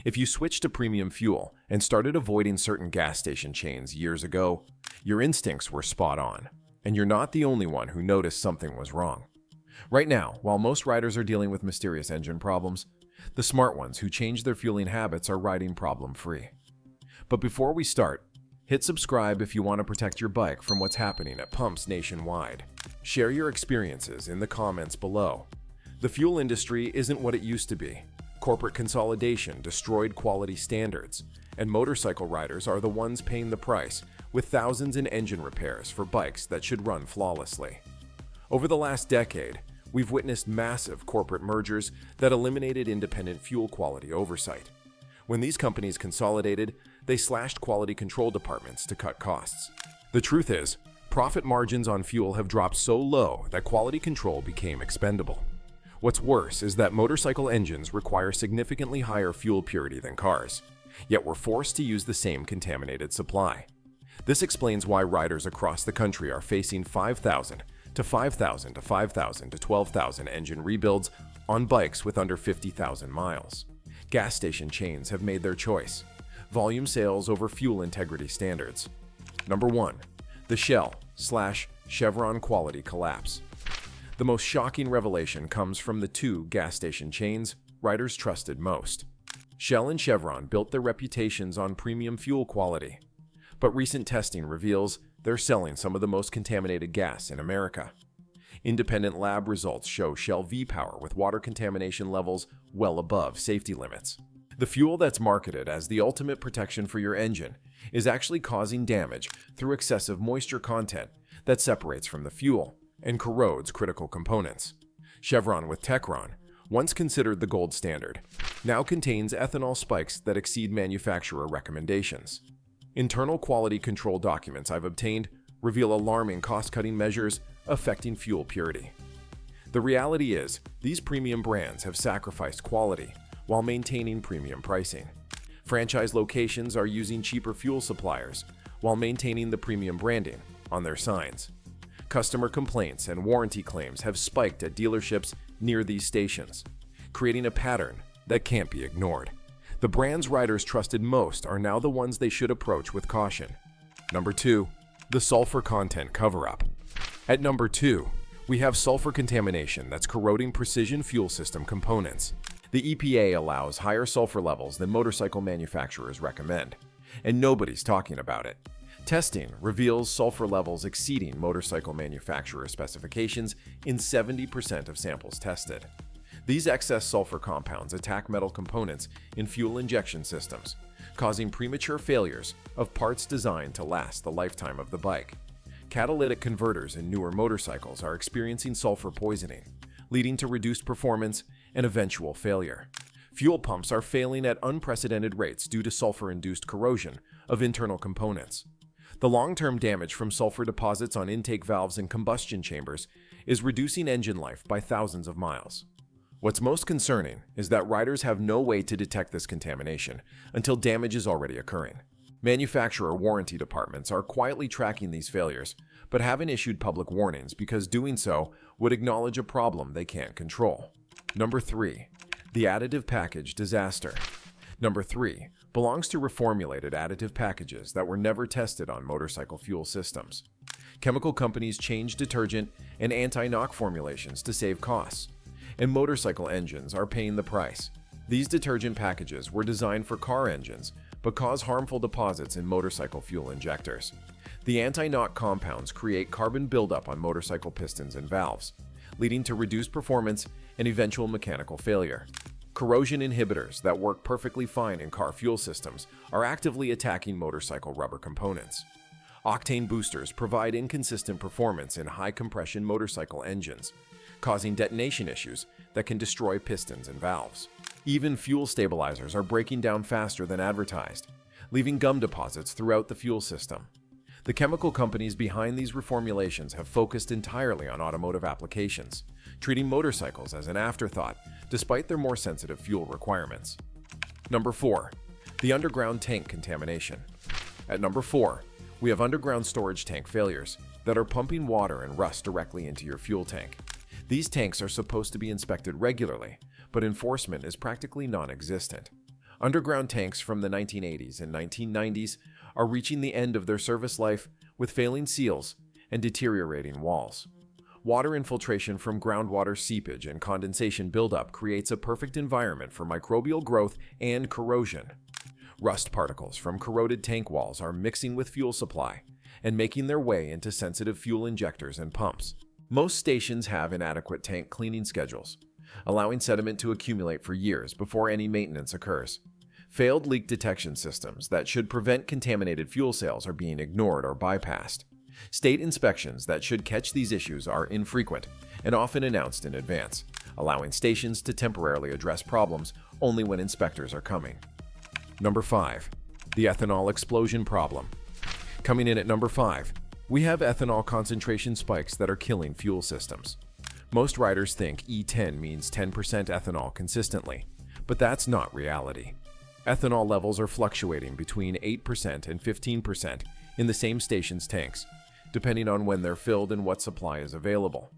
If you switched to premium fuel and started avoiding certain gas station chains years ago, your instincts were spot on, and you're not the only one who noticed something was wrong. Right now, while most riders are dealing with mysterious engine problems, the smart ones who change their fueling habits are riding problem-free. But before we start, hit subscribe if you want to protect your bike from what's happening at pumps nationwide. Share your experiences in the comments below. The fuel industry isn't what it used to be. Corporate consolidation destroyed quality standards, and motorcycle riders are the ones paying the price with thousands in engine repairs for bikes that should run flawlessly. Over the last decade, we've witnessed massive corporate mergers that eliminated independent fuel quality oversight. When these companies consolidated, they slashed quality control departments to cut costs. The truth is, profit margins on fuel have dropped so low that quality control became expendable. What's worse is that motorcycle engines require significantly higher fuel purity than cars, yet we're forced to use the same contaminated supply. This explains why riders across the country are facing 5,000 to 5,000 to 5,000 to 12,000 engine rebuilds on bikes with under 50,000 miles. Gas station chains have made their choice. Volume sales over fuel integrity standards. Number 1. The Shell/Chevron quality collapse. The most shocking revelation comes from the two gas station chains riders trusted most. Shell and Chevron built their reputations on premium fuel quality, but recent testing reveals they're selling some of the most contaminated gas in America. Independent lab results show Shell V-Power with water contamination levels well above safety limits. The fuel that's marketed as the ultimate protection for your engine is actually causing damage through excessive moisture content that separates from the fuel and corrodes critical components. Chevron with Techron, once considered the gold standard, now contains ethanol spikes that exceed manufacturer recommendations. Internal quality control documents I've obtained reveal alarming cost-cutting measures affecting fuel purity. The reality is, these premium brands have sacrificed quality while maintaining premium pricing. Franchise locations are using cheaper fuel suppliers while maintaining the premium branding on their signs. Customer complaints and warranty claims have spiked at dealerships near these stations, creating a pattern that can't be ignored. The brands riders trusted most are now the ones they should approach with caution. Number 2. The sulfur content cover-up. At number 2, we have sulfur contamination that's corroding precision fuel system components. The EPA allows higher sulfur levels than motorcycle manufacturers recommend, and nobody's talking about it. Testing reveals sulfur levels exceeding motorcycle manufacturer specifications in 70% of samples tested. These excess sulfur compounds attack metal components in fuel injection systems, causing premature failures of parts designed to last the lifetime of the bike. Catalytic converters in newer motorcycles are experiencing sulfur poisoning, leading to reduced performance and eventual failure. Fuel pumps are failing at unprecedented rates due to sulfur-induced corrosion of internal components. The long-term damage from sulfur deposits on intake valves and combustion chambers is reducing engine life by thousands of miles. What's most concerning is that riders have no way to detect this contamination until damage is already occurring. Manufacturer warranty departments are quietly tracking these failures, but haven't issued public warnings because doing so would acknowledge a problem they can't control. Number 3. The additive package disaster. Number 3 belongs to reformulated additive packages that were never tested on motorcycle fuel systems. Chemical companies change detergent and anti-knock formulations to save costs, and motorcycle engines are paying the price. These detergent packages were designed for car engines, but cause harmful deposits in motorcycle fuel injectors. The anti-knock compounds create carbon buildup on motorcycle pistons and valves, leading to reduced performance and eventual mechanical failure. Corrosion inhibitors that work perfectly fine in car fuel systems are actively attacking motorcycle rubber components. Octane boosters provide inconsistent performance in high-compression motorcycle engines, causing detonation issues that can destroy pistons and valves. Even fuel stabilizers are breaking down faster than advertised, leaving gum deposits throughout the fuel system. The chemical companies behind these reformulations have focused entirely on automotive applications, treating motorcycles as an afterthought despite their more sensitive fuel requirements. Number 4. The underground tank contamination. At number 4, we have underground storage tank failures that are pumping water and rust directly into your fuel tank. These tanks are supposed to be inspected regularly, but enforcement is practically non-existent. Underground tanks from the 1980s and 1990s are reaching the end of their service life with failing seals and deteriorating walls. Water infiltration from groundwater seepage and condensation buildup creates a perfect environment for microbial growth and corrosion. Rust particles from corroded tank walls are mixing with fuel supply and making their way into sensitive fuel injectors and pumps. Most stations have inadequate tank cleaning schedules, allowing sediment to accumulate for years before any maintenance occurs. Failed leak detection systems that should prevent contaminated fuel sales are being ignored or bypassed. State inspections that should catch these issues are infrequent and often announced in advance, allowing stations to temporarily address problems only when inspectors are coming. Number 5. The ethanol explosion problem. Coming in at number 5, we have ethanol concentration spikes that are killing fuel systems. Most riders think E10 means 10% ethanol consistently, but that's not reality. Ethanol levels are fluctuating between 8% and 15% in the same station's tanks, depending on when they're filled and what supply is available.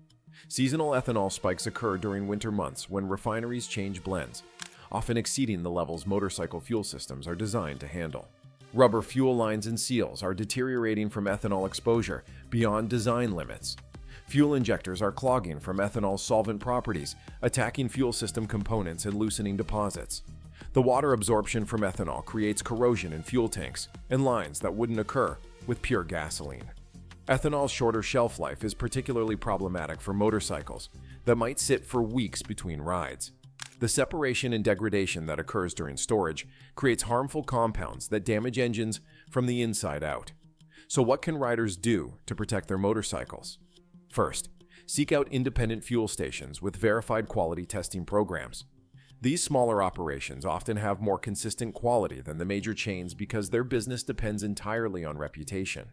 Seasonal ethanol spikes occur during winter months when refineries change blends, often exceeding the levels motorcycle fuel systems are designed to handle. Rubber fuel lines and seals are deteriorating from ethanol exposure beyond design limits. Fuel injectors are clogging from ethanol's solvent properties, attacking fuel system components and loosening deposits. The water absorption from ethanol creates corrosion in fuel tanks and lines that wouldn't occur with pure gasoline. Ethanol's shorter shelf life is particularly problematic for motorcycles that might sit for weeks between rides. The separation and degradation that occurs during storage creates harmful compounds that damage engines from the inside out. So what can riders do to protect their motorcycles? First, seek out independent fuel stations with verified quality testing programs. These smaller operations often have more consistent quality than the major chains because their business depends entirely on reputation.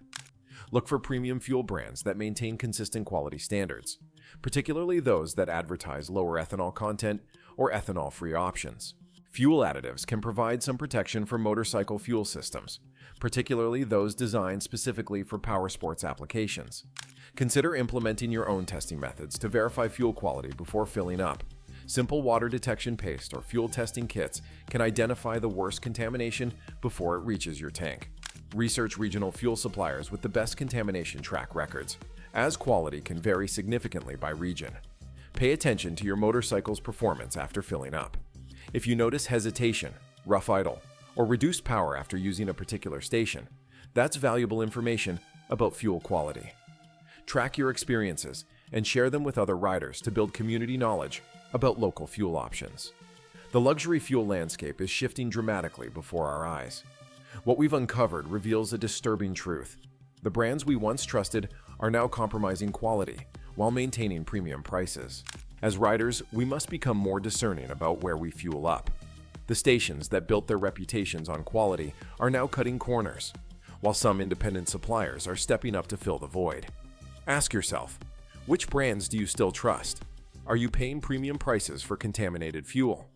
Look for premium fuel brands that maintain consistent quality standards, particularly those that advertise lower ethanol content or ethanol-free options. Fuel additives can provide some protection for motorcycle fuel systems, particularly those designed specifically for power sports applications. Consider implementing your own testing methods to verify fuel quality before filling up. Simple water detection paste or fuel testing kits can identify the worst contamination before it reaches your tank. Research regional fuel suppliers with the best contamination track records, as quality can vary significantly by region. Pay attention to your motorcycle's performance after filling up. If you notice hesitation, rough idle, or reduced power after using a particular station, that's valuable information about fuel quality. Track your experiences and share them with other riders to build community knowledge about local fuel options. The luxury fuel landscape is shifting dramatically before our eyes. What we've uncovered reveals a disturbing truth. The brands we once trusted are now compromising quality while maintaining premium prices. As riders, we must become more discerning about where we fuel up. The stations that built their reputations on quality are now cutting corners, while some independent suppliers are stepping up to fill the void. Ask yourself, which brands do you still trust? Are you paying premium prices for contaminated fuel?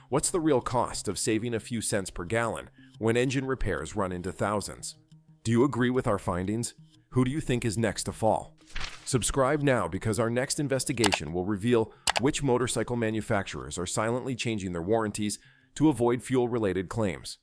What's the real cost of saving a few cents per gallon when engine repairs run into thousands? Do you agree with our findings? Who do you think is next to fall? Subscribe now because our next investigation will reveal which motorcycle manufacturers are silently changing their warranties to avoid fuel-related claims.